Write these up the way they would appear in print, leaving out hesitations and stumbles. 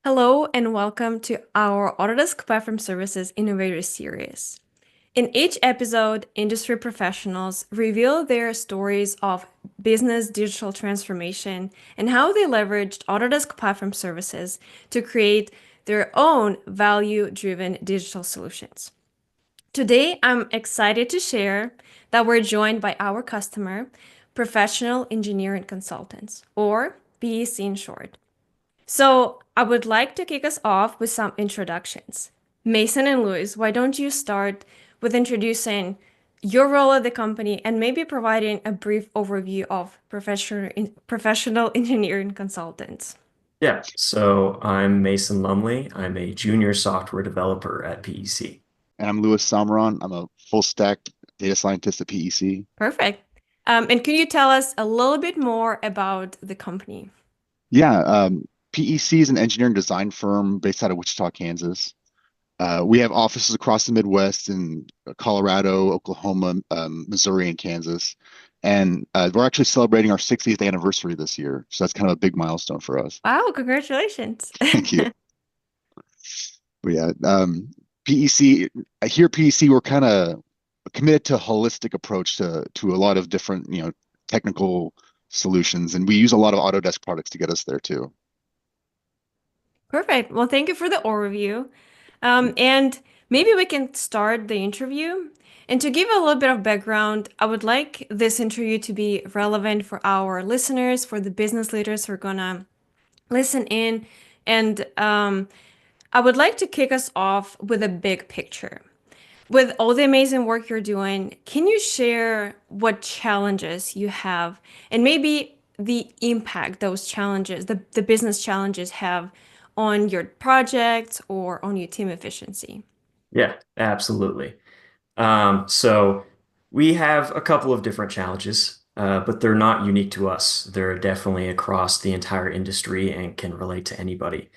Hello and welcome to our Autodesk Platform Services Innovator series. In each episode, industry professionals reveal their stories of business digital transformation and how they leveraged Autodesk Platform Services to create their own value-driven digital solutions. Today, I'm excited to share that we're joined by our customer, Professional Engineering Consultants, or PEC in short. So I would like to kick us off with some introductions. Mason and Louis, why don't you start with introducing your role at the company and maybe providing a brief overview of professional engineering consultants? Yeah, so I'm Mason Lumley. I'm a junior software developer at PEC. And I'm Louis Samron. I'm a full stack data scientist at PEC. Perfect. And can you tell us a little bit more about the company? Yeah, PEC is an engineering design firm based out of Wichita, Kansas. We have offices across the Midwest in Colorado, Oklahoma, Missouri, and Kansas. And we're actually celebrating our 60th anniversary this year. So that's kind of a big milestone for us. Wow, congratulations. Thank you. But yeah, PEC, here at PEC, we're kind of committed to a holistic approach to a lot of different, technical solutions. And we use a lot of Autodesk products to get us there too. Perfect. Well, thank you for the overview. And maybe we can start the interview. And to give a little bit of background, I would like this interview to be relevant for our listeners, for the business leaders who are gonna listen in. And I would like to kick us off with a big picture. With all the amazing work you're doing, can you share what challenges you have and maybe the impact those challenges, the business challenges have on your projects or on your team efficiency? Yeah, absolutely. So we have a couple of different challenges, but they're not unique to us. They're definitely across the entire industry and can relate to anybody.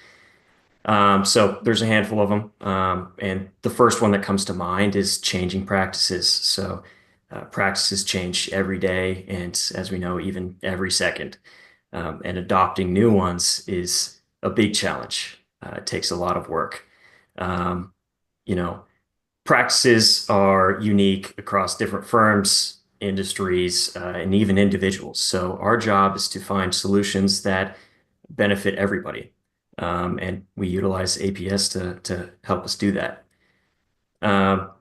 So there's a handful of them. And the first one that comes to mind is changing practices. So practices change every day, and as we know, even every second. And adopting new ones is a big challenge. It takes a lot of work. Um, you know, Practices are unique across different firms, industries, and even individuals. So our job is to find solutions that benefit everybody. And we utilize APS to help us do that.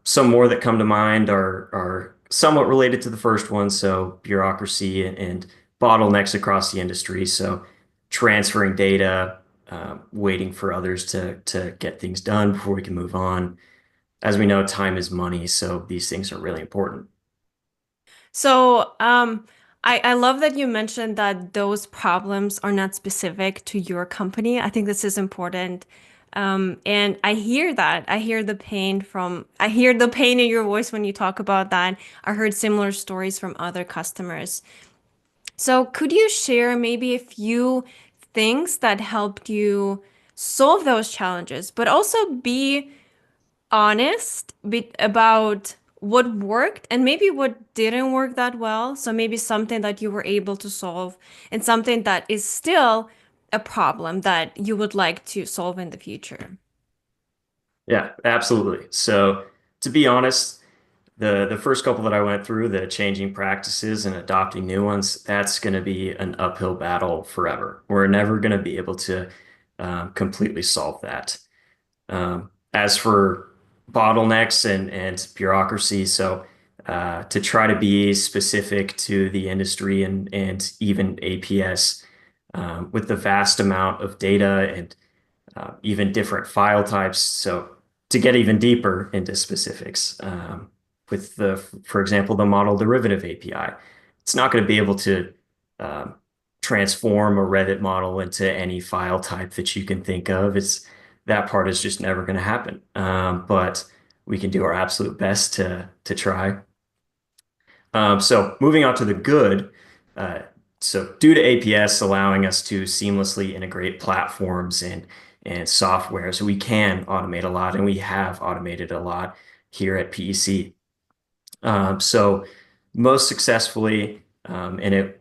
Some more that come to mind are somewhat related to the first one. So bureaucracy and bottlenecks across the industry. So transferring data, waiting for others to get things done before we can move on. As we know, time is money, so these things are really important. So, I love that you mentioned that those problems are not specific to your company. I think this is important. And I hear that. I hear the pain in your voice when you talk about that. I heard similar stories from other customers. So, could you share maybe a few things that helped you solve those challenges, but also be honest about what worked and maybe what didn't work that well. So maybe something that you were able to solve and something that is still a problem that you would like to solve in the future. Yeah, absolutely. So to be honest, the first couple that I went through, the changing practices and adopting new ones, that's going to be an uphill battle forever. We're never going to be able to completely solve that. As for bottlenecks and bureaucracy, so to try to be specific to the industry and even APS, with the vast amount of data and even different file types. So to get even deeper into specifics, with for example, the model derivative API, it's not going to be able to um, transform a Revit model into any file type that you can think of. That part is just never going to happen. But we can do our absolute best to try. So moving on to the good, uh, so due to APS allowing us to seamlessly integrate platforms and software, so we can automate a lot, and we have automated a lot here at PEC. So most successfully,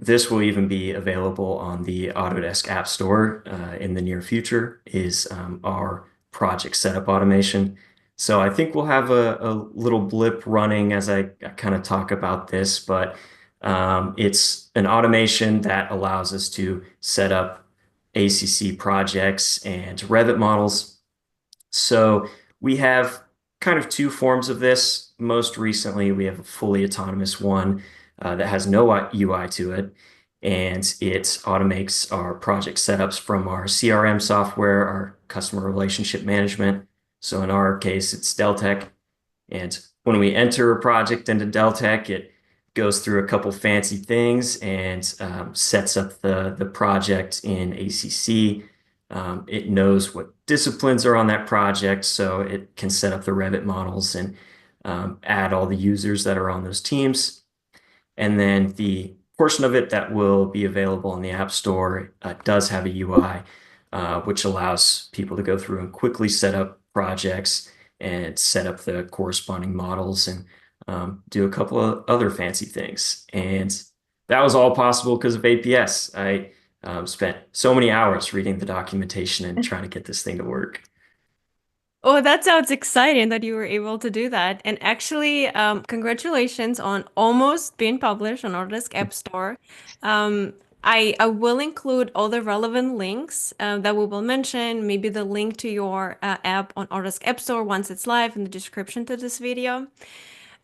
This will even be available on the Autodesk App Store in the near future, is our project setup automation. So I think we'll have a little blip running as I kind of talk about this, but it's an automation that allows us to set up ACC projects and Revit models. So we have kind of two forms of this. Most recently, we have a fully autonomous one that has no UI to it, and it automates our project setups from our CRM software, our customer relationship management. So in our case, it's Deltek. And when we enter a project into Deltek, it goes through a couple fancy things and sets up the project in ACC. It knows what disciplines are on that project, so it can set up the Revit models and add all the users that are on those teams. And then the portion of it that will be available in the App Store does have a UI, which allows people to go through and quickly set up projects and set up the corresponding models and do a couple of other fancy things. And that was all possible because of APS. I spent so many hours reading the documentation and trying to get this thing to work. Oh, that sounds exciting that you were able to do that. And actually, congratulations on almost being published on Autodesk App Store. I will include all the relevant links that we will mention, maybe the link to your app on Autodesk App Store once it's live in the description to this video.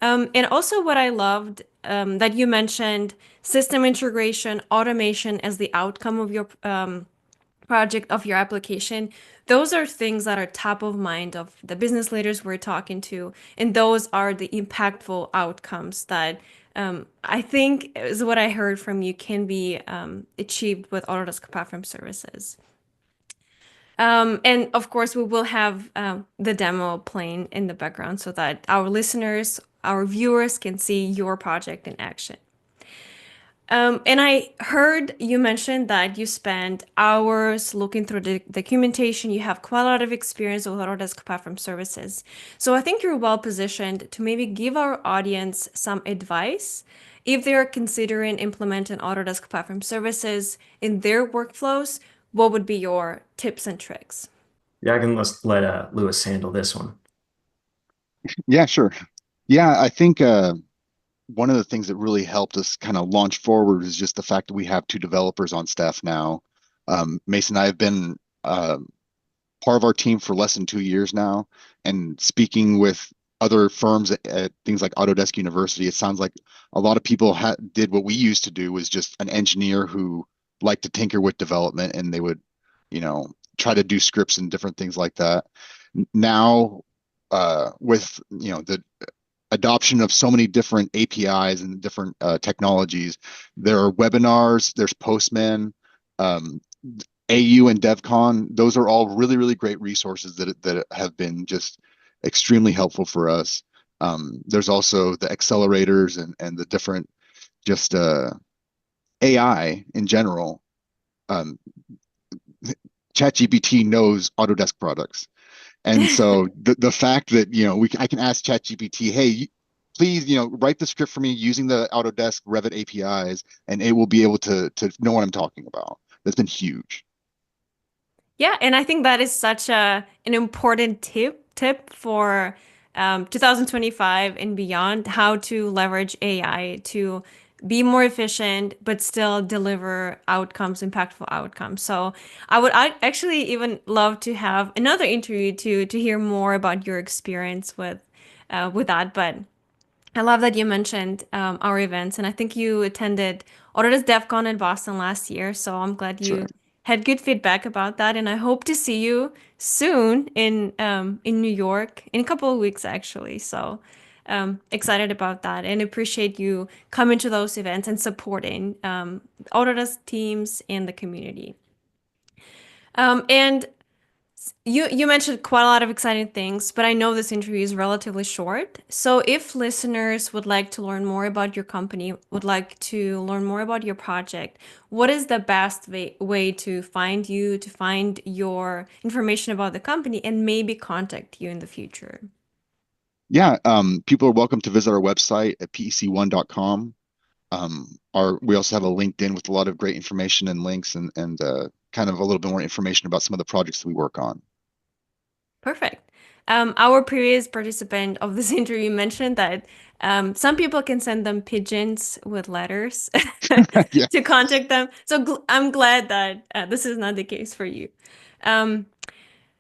And also what I loved that you mentioned system integration, automation as the outcome of your project, of your application. Those are things that are top of mind of the business leaders we're talking to. And those are the impactful outcomes that I think is what I heard from you can be achieved with Autodesk Platform Services. And of course, we will have the demo playing in the background so that our listeners, our viewers can see your project in action. And I heard you mention that you spend hours looking through the documentation. You have quite a lot of experience with Autodesk Platform Services. So I think you're well positioned to maybe give our audience some advice if they're considering implementing Autodesk Platform Services in their workflows. What would be your tips and tricks? Yeah, I can let Lewis handle this one. Yeah, sure. Yeah, I think one of the things that really helped us kind of launch forward is just the fact that we have two developers on staff now. Mason and I have been part of our team for less than 2 years now, and speaking with other firms at things like Autodesk University, it sounds like a lot of people did what we used to do, was just an engineer who liked to tinker with development, and they would, try to do scripts and different things like that. Now, with the adoption of so many different APIs and different technologies, there are webinars, there's Postman, AU and DevCon. Those are all really, really great resources that have been just extremely helpful for us. There's also the accelerators and the different just AI in general. ChatGPT knows Autodesk products. And so the fact that, I can ask ChatGPT, hey, please, write the script for me using the Autodesk Revit APIs, and it will be able to know what I'm talking about. That's been huge. Yeah, and I think that is such an important tip for 2025 and beyond, how to leverage AI to be more efficient but still deliver outcomes, impactful outcomes. So I actually even love to have another interview to hear more about your experience with that. But I love that you mentioned our events, and I think you attended Autodesk DevCon in Boston last year. So I'm glad That's you right. had good feedback about that, and I hope to see you soon in New York in a couple of weeks, actually. So excited about that, and appreciate you coming to those events and supporting Autodesk teams and the community. And you mentioned quite a lot of exciting things, but I know this interview is relatively short. So if listeners would like to learn more about your company, would like to learn more about your project, what is the best way to find you, to find your information about the company, and maybe contact you in the future? Yeah, people are welcome to visit our website at pec1.com. We also have a LinkedIn with a lot of great information and links and kind of a little bit more information about some of the projects that we work on. Perfect. Our previous participant of this interview mentioned that some people can send them pigeons with letters Yeah. to contact them. So I'm glad that this is not the case for you. Um,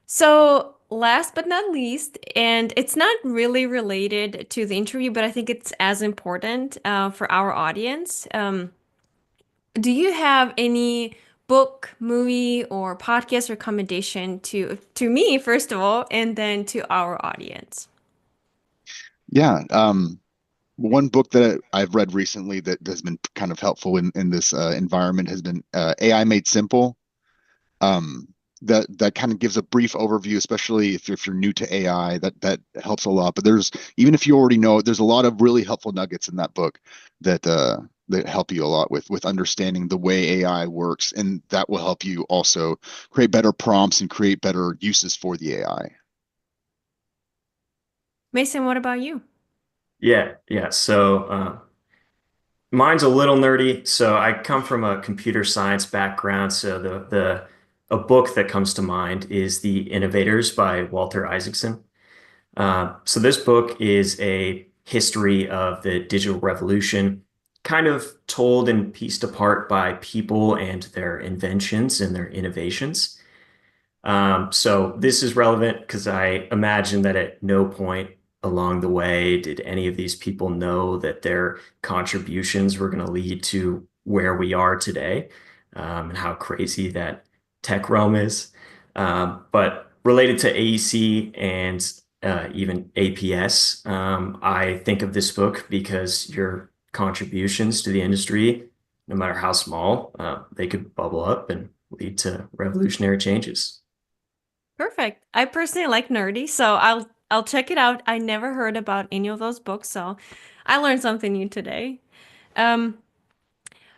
so last but not least, and it's not really related to the interview, but I think it's as important for our audience. Do you have any book, movie, or podcast recommendation to me, first of all, and then to our audience? Yeah. One book that I've read recently that has been kind of helpful in this environment has been AI Made Simple. Um, that kind of gives a brief overview, especially if you're new to AI. That helps a lot. But there's even if you already know, there's a lot of really helpful nuggets in that book that help you a lot with understanding the way AI works, and that will help you also create better prompts and create better uses for the AI. Mason, what about you? Yeah. So mine's a little nerdy. So I come from a computer science background. So the a book that comes to mind is The Innovators by Walter Isaacson. So this book is a history of the digital revolution, kind of told and pieced apart by people and their inventions and their innovations. So this is relevant because I imagine that at no point along the way did any of these people know that their contributions were going to lead to where we are today, and how crazy that tech realm is. But related to AEC and even APS, I think of this book because your contributions to the industry, no matter how small, they could bubble up and lead to revolutionary changes. Perfect. I personally like nerdy, so I'll check it out. I never heard about any of those books, so I learned something new today. Um,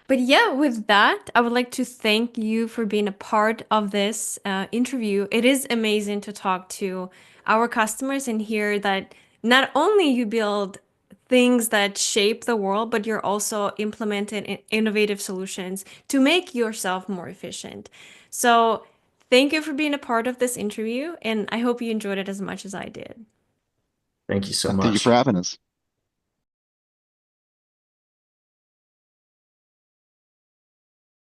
But yeah, with that, I would like to thank you for being a part of this interview. It is amazing to talk to our customers and hear that not only you build things that shape the world, but you're also implementing innovative solutions to make yourself more efficient. So thank you for being a part of this interview, and I hope you enjoyed it as much as I did. Thank you so Thank you for much. having us.